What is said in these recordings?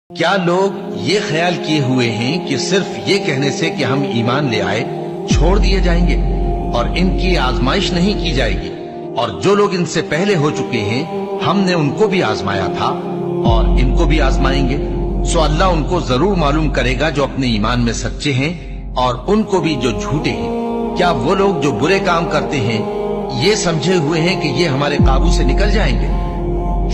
کیا لوگ یہ خیال کیے ہوئے ہیں کہ صرف یہ کہنے سے کہ ہم ایمان لے آئے چھوڑ دیے جائیں گے اور ان کی آزمائش نہیں کی جائے گی؟ اور جو لوگ ان سے پہلے ہو چکے ہیں ہم نے ان کو بھی آزمایا تھا اور ان کو بھی آزمائیں گے، سو اللہ ان کو ضرور معلوم کرے گا جو اپنے ایمان میں سچے ہیں اور ان کو بھی جو جھوٹے ہیں۔ کیا وہ لوگ جو برے کام کرتے ہیں یہ سمجھے ہوئے ہیں کہ یہ ہمارے قابو سے نکل جائیں گے؟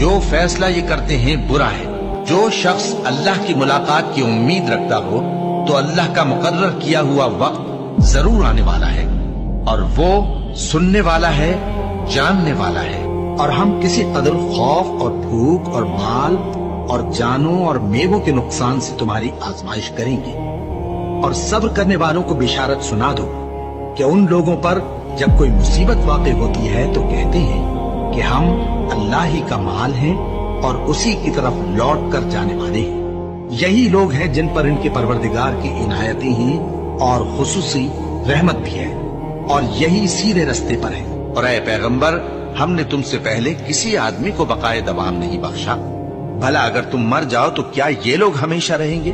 جو فیصلہ یہ کرتے ہیں برا ہے۔ جو شخص اللہ کی ملاقات کی امید رکھتا ہو تو اللہ کا مقرر کیا ہوا وقت ضرور آنے والا ہے، اور وہ سننے والا ہے، جاننے والا ہے۔ اور ہم کسی قدر خوف اور بھوک اور مال اور جانوں اور میووں کے نقصان سے تمہاری آزمائش کریں گے، اور صبر کرنے والوں کو بشارت سنا دو کہ ان لوگوں پر جب کوئی مصیبت واقع ہوتی ہے تو کہتے ہیں کہ ہم اللہ ہی کا مال ہیں اور اسی کی طرف لوٹ کر جانے والے ہیں۔ یہی لوگ ہیں جن پر ان کے پروردگار کی عنایتیں ہیں اور خصوصی رحمت بھی ہے، اور یہی سیدھے رستے پر ہیں۔ اور اے پیغمبر، ہم نے تم سے پہلے کسی آدمی کو بقائے دوام نہیں بخشا، بھلا اگر تم مر جاؤ تو کیا یہ لوگ ہمیشہ رہیں گے؟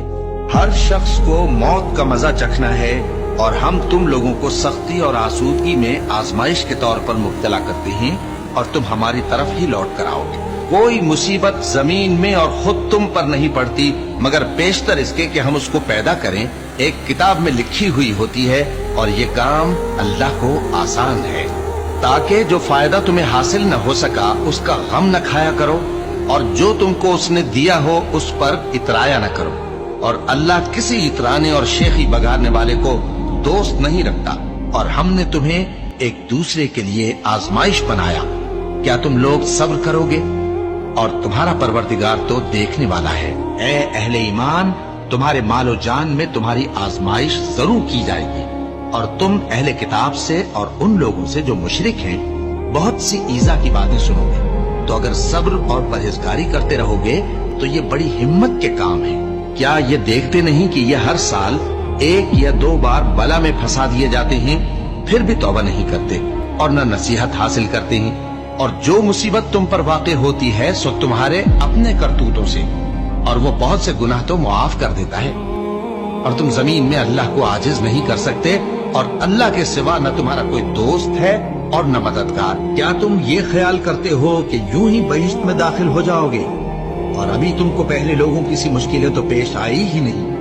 ہر شخص کو موت کا مزہ چکھنا ہے، اور ہم تم لوگوں کو سختی اور آسودگی میں آزمائش کے طور پر مبتلا کرتے ہیں اور تم ہماری طرف ہی لوٹ کر آؤ گے۔ کوئی مصیبت زمین میں اور خود تم پر نہیں پڑتی مگر بیشتر اس کے کہ ہم اس کو پیدا کریں ایک کتاب میں لکھی ہوئی ہوتی ہے، اور یہ کام اللہ کو آسان ہے، تاکہ جو فائدہ تمہیں حاصل نہ ہو سکا اس کا غم نہ کھایا کرو، اور جو تم کو اس نے دیا ہو اس پر اترایا نہ کرو۔ اور اللہ کسی اترانے اور شیخی بگاڑنے والے کو دوست نہیں رکھتا، اور ہم نے تمہیں ایک دوسرے کے لیے آزمائش بنایا، کیا تم لوگ صبر کرو گے؟ اور تمہارا پروردگار تو دیکھنے والا ہے۔ اے اہل ایمان، تمہارے مال و جان میں تمہاری آزمائش ضرور کی جائے گی، اور تم اہل کتاب سے اور ان لوگوں سے جو مشرک ہیں بہت سی ایذا کی باتیں سنو گے، تو اگر صبر اور پرہیزگاری کرتے رہو گے تو یہ بڑی ہمت کے کام ہے۔ کیا یہ دیکھتے نہیں کہ یہ ہر سال 1 یا 2 بار بلا میں پھنسا دیے جاتے ہیں، پھر بھی توبہ نہیں کرتے اور نہ نصیحت حاصل کرتے ہیں؟ اور جو مصیبت تم پر واقع ہوتی ہے سو تمہارے اپنے کرتوتوں سے، اور وہ بہت سے گناہ تو معاف کر دیتا ہے۔ اور تم زمین میں اللہ کو عاجز نہیں کر سکتے، اور اللہ کے سوا نہ تمہارا کوئی دوست ہے اور نہ مددگار۔ کیا تم یہ خیال کرتے ہو کہ یوں ہی بہشت میں داخل ہو جاؤ گے، اور ابھی تم کو پہلے لوگوں کی سی مشکلیں تو پیش آئی ہی نہیں؟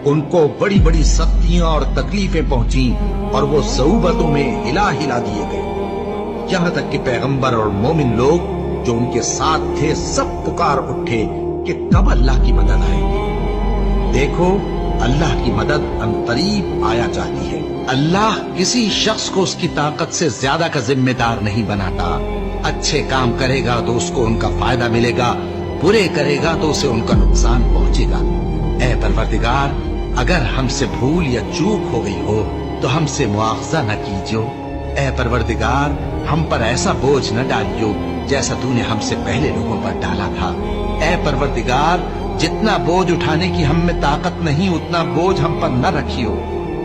ان کو بڑی بڑی سختیاں اور تکلیفیں پہنچیں، اور وہ صعوبتوں میں ہلا ہلا دیے گئے، یہاں تک کہ پیغمبر اور مومن لوگ جو ان کے ساتھ تھے سب پکار اٹھے کہ کب اللہ کی مدد آئے گی۔ دیکھو، اللہ کی مدد عنقریب آیا چاہتی ہے۔ اللہ کسی شخص کو اس کی طاقت سے زیادہ کا ذمہ دار نہیں بناتا۔ اچھے کام کرے گا تو اس کو ان کا فائدہ ملے گا، برے کرے گا تو اسے ان کا نقصان پہنچے گا۔ اے پروردگار، اگر ہم سے بھول یا چوک ہو گئی ہو تو ہم سے مواخذہ نہ کیجو۔ اے پروردگار، ہم پر ایسا بوجھ نہ ڈالیو جیسا تو نے ہم سے پہلے لوگوں پر ڈالا تھا۔ اے پروردگار، جتنا بوجھ اٹھانے کی ہم میں طاقت نہیں اتنا بوجھ ہم پر نہ رکھیو،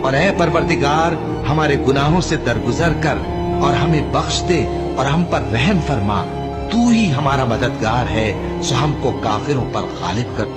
اور اے پروردگار، ہمارے گناہوں سے درگزر کر اور ہمیں بخش دے اور ہم پر رحم فرما۔ تو ہی ہمارا مددگار ہے، سو ہم کو کافروں پر غالب کر۔